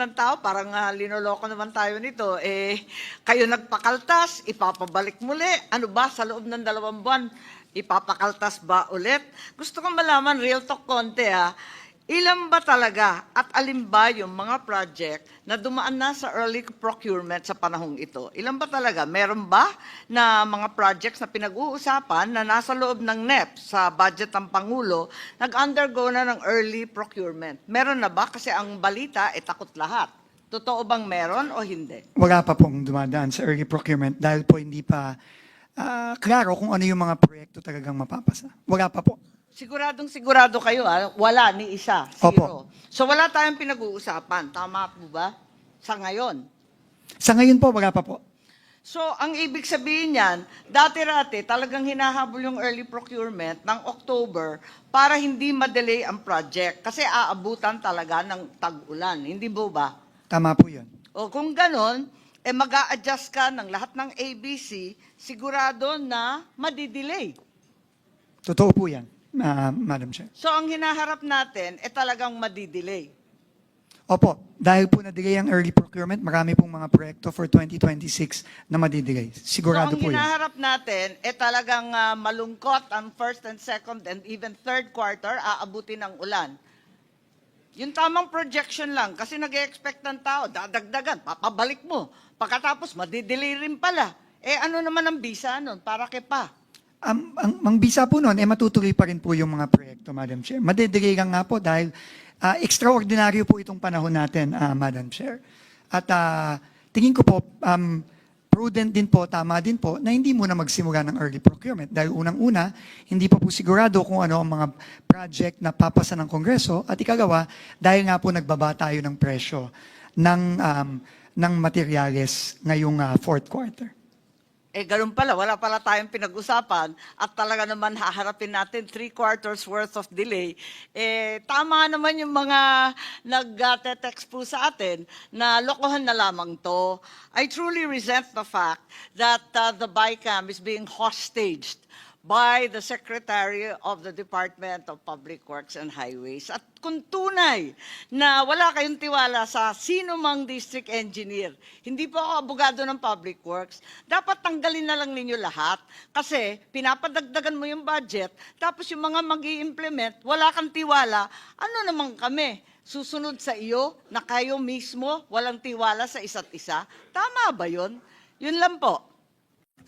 ng tao, parang linoloko naman tayo nito, kayo nagpakaltas, ipapabalik muli. Ano ba, sa loob ng 2 buwan, ipapakaltas ba ulit? Gusto kong malaman, real talk konti ilan ba talaga at alin ba yung mga project na dumaan na sa early procurement sa panahong ito? Ilan ba talaga? Meron ba na mga projects na pinag-uusapan na nasa loob ng NEP sa budget ng Pangulo, nag-undergo na ng early procurement? Meron na ba? Kasi ang balita, takot lahat. Totoo bang meron o hindi? Wala pa pong dumadaan sa early procurement dahil po hindi pa klaro kung ano yung mga proyekto talagang mapapasa. Wala pa po. Siguradong sigurado kayo, wala ni isa, zero. Opo. So wala tayong pinag-uusapan, tama po ba? Sa ngayon. Sa ngayon po, wala pa po. So ang ibig sabihin niyan, dati-rati talagang hinahabol yung early procurement ng October para hindi ma-delay ang project kasi aabutan talaga ng tag-ulan, hindi po ba? Tama po yun. O kung ganon, mag-a-adjust ka ng lahat ng ABC, sigurado na madidelay. Totoo po yan, Madam Chair. So ang hinaharap natin, talagang madidelay. Opo, dahil po na-delay ang early procurement, marami pong mga proyekto for 2026 na madidelay. Sigurado so, po ang yan. hinaharap natin, talagang malungkot ang first and second and even third quarter, aabutin ng ulan. Yung tamang projection lang, kasi nag-expect ng tao, dadagdagan, papabalik mo. Pagkatapos, madidelay rin pala. Ano naman ang bisa nun? Para kay pa? Ang bisa po nun, matutuloy pa rin po yung mga proyekto, Madam Chair. Madidelay lang nga po dahil extraordinaryo po itong panahon natin, Madam Chair. At tingin ko po, prudent din po, tama din po, na hindi muna magsimula ng early procurement. Dahil unang-una, hindi pa po sigurado kung ano ang mga project na papasa ng Kongreso. At ikagawa, dahil nga po nagbaba tayo ng presyo ng materyales ngayong fourth quarter. Ganun pala, wala pala tayong pinag-usapan at talaga naman haharapin natin 3 quarters worth of delay. Tama naman yung mga nag-text po sa atin na lokohan na lamang to. I truly resent the fact that the BICAM is being hostaged by the Secretary of the Department of Public Works and Highways. At kung tunay na wala kayong tiwala sa sino mang district engineer, hindi po ako abogado ng Public Works, dapat tanggalin na lang ninyo lahat kasi pinapadagdagan mo yung budget, tapos yung mga mag-i-implement, wala kang tiwala, ano naman kami? Susunod sa iyo na kayo mismo walang tiwala sa isa't isa? Tama ba yun? Yun lang po.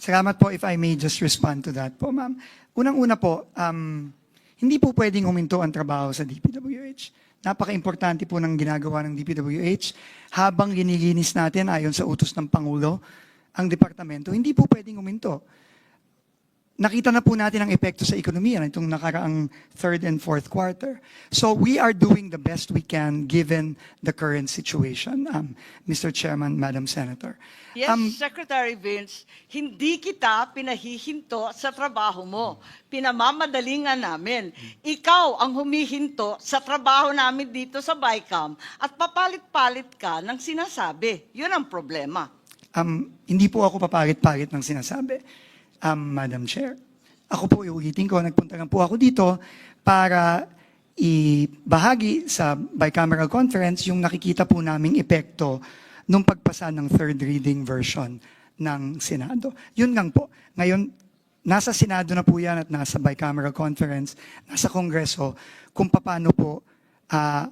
Salamat po, if I may just respond to that po, ma'am. Unang-una po, hindi po pwedeng huminto ang trabaho sa DPWH. Napaka-importante po ng ginagawa ng DPWH. Habang linilinis natin ayon sa utos ng Pangulo, ang departamento, hindi po pwedeng huminto. Nakita na po natin ang epekto sa ekonomiya nitong nakaraang third and fourth quarter. So we are doing the best we can given the current situation, Mr. Chairman, Madam Senator. Yes, Secretary Vince, hindi kita pinahihinto sa trabaho mo. Pinamamadalingan namin. Ikaw ang humihinto sa trabaho namin dito sa BICAM at papalit-palit ka ng sinasabi. Yun ang problema. Hindi po ako papalit-palit ng sinasabi, Madam Chair. Ako po, iulitin ko, nagpunta lang po ako dito para ibahagi sa bicameral conference yung nakikita po naming epekto nung pagpasa ng third reading version ng Senado. Yun lang po. Ngayon, nasa Senado na po yan at nasa bicameral conference, nasa Kongreso, kung paano po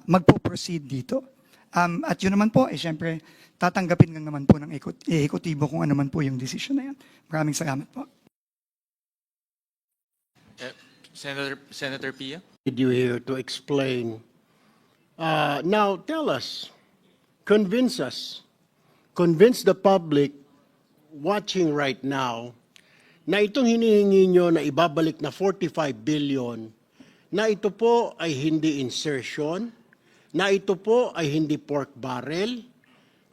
magpo-proceed dito. At yun naman po, syempre, tatanggapin lang naman po ng ekotibo kung ano man po yung decision na yan. Maraming salamat po. Senator Pia? Need you here to explain. Now, tell us, convince the public watching right now na itong hinihingi nyo na ibabalik na 45 billion, na ito po ay hindi insertion, na ito po ay hindi pork barrel.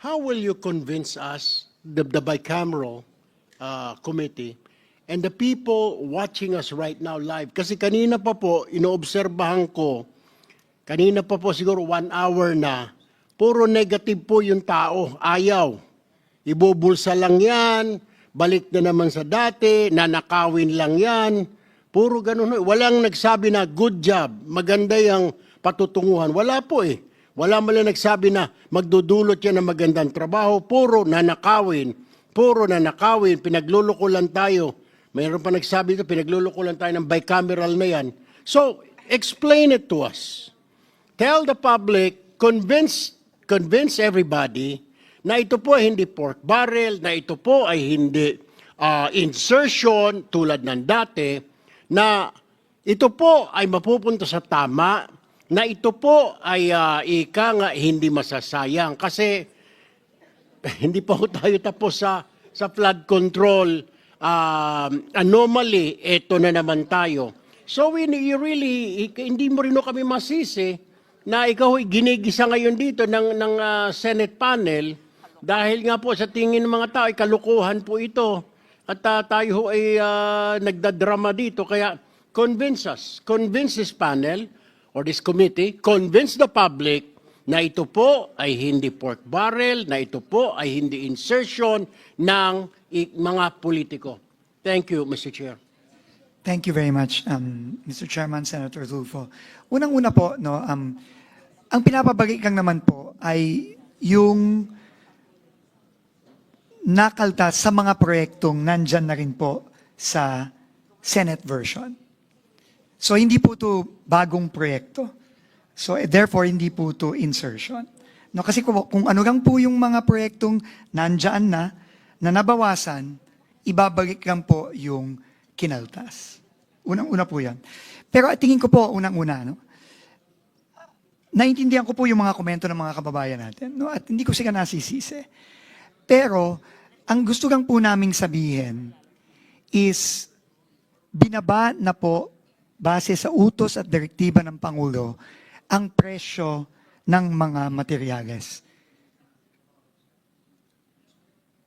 How will you convince us, the bicameral committee, and the people watching us right now live? Kasi kanina pa po, inoobserbahan ko, kanina pa po siguro 1 hour na, puro negative po yung tao, ayaw. Ibubulsa lang yan, balik na naman sa dati, nanakawin lang yan, puro ganun. Walang nagsabi na good job, maganda yung patutunguhan. Wala po eh. Wala man lang nagsabi na magdudulot yan ng magandang trabaho. Puro nanakawin, pinagluloko lang tayo. Mayroon pa nagsabi ito, pinagluloko lang tayo ng bicameral na yan. So, explain it to us. Tell the public, convince everybody na ito po ay hindi pork barrel, na ito po ay hindi insertion tulad ng dati, na ito po ay mapupunta sa tama, na ito po ay ika nga hindi masasayang. Kasi hindi pa ho tayo tapos sa flood control anomaly, ito na naman tayo. So hindi mo rin ho kami masisi na ikaw ay ginigisa ngayon dito ng Senate panel dahil nga po sa tingin ng mga tao ay kalukuhan po ito at tayo ho ay nagdadrama dito. Kaya convince us, convince this panel or this committee, convince the public na ito po ay hindi pork barrel, na ito po ay hindi insertion ng mga politiko. Thank you, Mr. Chair. Thank you very much, Mr. Chairman, Senator Tulfo. Unang-una po, no, ang pinapabalik lang naman po ay yung nakaltas sa mga proyektong nandyan na rin po sa Senate version. So hindi po ito bagong proyekto. So therefore, hindi po ito insertion. No, kasi kung ano lang po yung mga proyektong nandyan na nabawasan, ibabalik lang po yung kinaltas. Unang-una po yan. Pero tingin ko po, unang-una, no, naintindihan ko po yung mga komento ng mga kababayan natin, no, at hindi ko sila nasisisi. Pero, ang gusto lang po naming sabihin is, binaba na po, base sa utos at direktiba ng Pangulo, ang presyo ng mga materyales.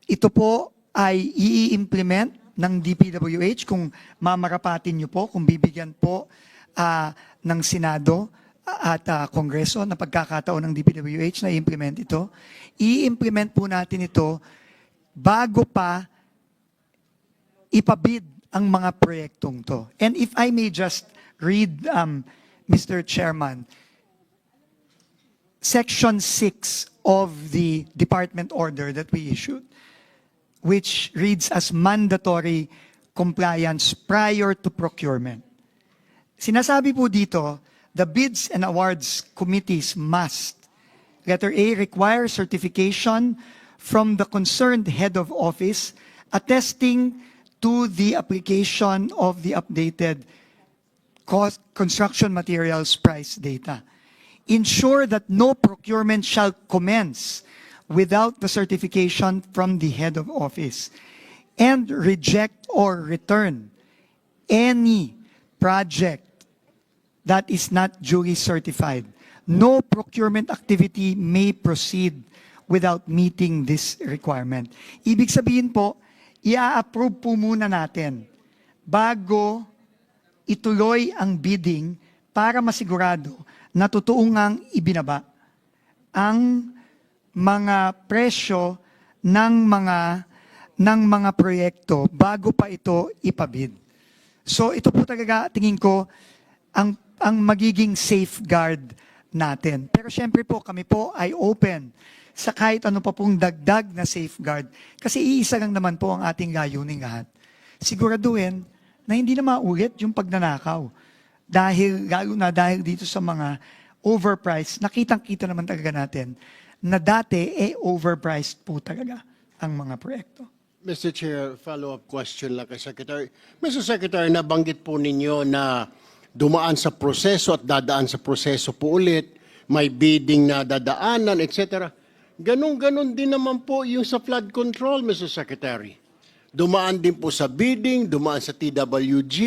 Ito po ay i-implement ng DPWH kung mamarapatin nyo po, kung bibigyan po ng Senado at Kongreso na pagkakataon ng DPWH na i-implement ito. I-implement po natin ito bago pa ipabid ang mga proyektong to. And if I may just read, Mr. Chairman, Section 6 of the department order that we issued, which reads as mandatory compliance prior to procurement. Sinasabi po dito, the bids and awards committees must, letter A, require certification from the concerned head of office attesting to the application of the updated construction materials price data. Ensure that no procurement shall commence without the certification from the head of office, and reject or return any project that is not duly certified. No procurement activity may proceed without meeting this requirement. Ibig sabihin po, i-approve po muna natin bago ituloy ang bidding para masigurado na totoo ngang ibinaba ang mga presyo ng mga proyekto bago pa ito ipabid. So ito po talaga tingin ko ang magiging safeguard natin. Pero syempre po kami po ay open sa kahit ano pa pong dagdag na safeguard kasi iisa lang naman po ang ating layunin lahat. Siguraduhin na hindi na maulit yung pagnanakaw. Lalo na dahil dito sa mga overpriced, nakitang-kita naman talaga natin na dati overpriced po talaga ang mga proyekto. Mr. Chair, follow-up question lang kay Secretary. Mr. Secretary, nabanggit po ninyo na dumaan sa proseso at dadaan sa proseso po ulit, may bidding na dadaanan, etc. Ganon-ganon din naman po yung sa flood control, Mr. Secretary. Dumaan din po sa bidding, dumaan sa TWG,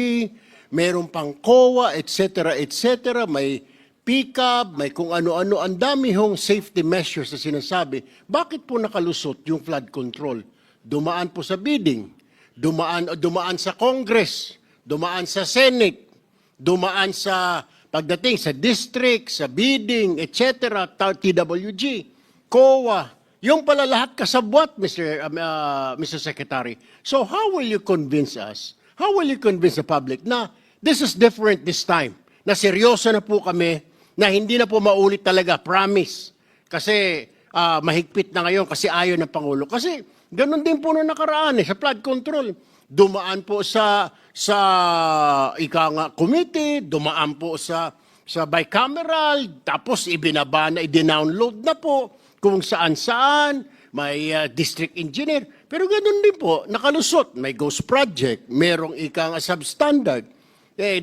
meron pang COA, etc., etc., may PCAB, may kung ano-ano, ang dami hong safety measures na sinasabi. Bakit po nakalusot yung flood control? Dumaan po sa bidding, dumaan sa Congress, dumaan sa Senate, dumaan sa pagdating sa district, sa bidding, etc., TWG, COA, yung pala lahat kasabwat, Mr. Secretary. So how will you convince us, how will you convince the public na this is different this time, na seryoso na po kami na hindi na po maulit talaga, promise. Kasi mahigpit na ngayon kasi ayaw ng Pangulo. Kasi ganun din po nung nakaraan sa flood control. Dumaan po sa committee, dumaan po sa bicameral, tapos ibinaba na, i-download na po kung saan-saan, may district engineer. Pero ganun din po, nakalusot, may ghost project, merong substandard.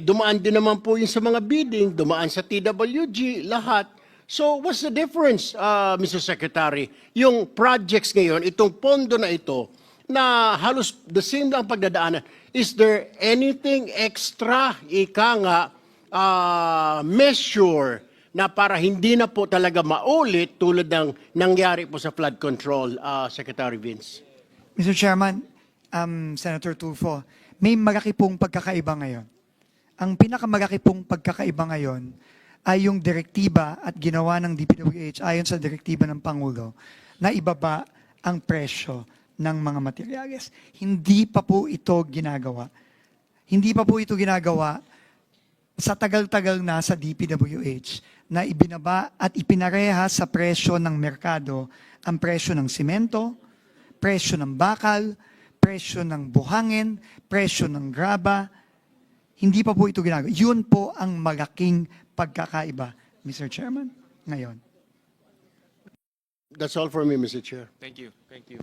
Dumaan din naman po yun sa mga bidding, dumaan sa TWG, lahat. So, what's the difference, Mr. Secretary? Yung projects ngayon, itong pondo na ito, na halos the same lang pagdadaanan, is there anything extra, measure na para hindi na po talaga maulit tulad ng nangyari po sa flood control, Secretary Vince? Mr. Chairman, Senator Tulfo, may malaki pong pagkakaiba ngayon. Ang pinakamalaki pong pagkakaiba ngayon ay yung direktiba at ginawa ng DPWH ayon sa direktiba ng Pangulo na ibaba ang presyo ng mga materyales. Hindi pa po ito ginagawa. Hindi pa po ito ginagawa sa tagal-tagal na sa DPWH na ibinaba at ipinareha sa presyo ng merkado ang presyo ng simento, presyo ng bakal, presyo ng buhangin, presyo ng graba. Hindi pa po ito ginagawa. Yun po ang malaking pagkakaiba, Mr. Chairman, ngayon. That's all for me, Mr. Chair. Thank you. Thank you.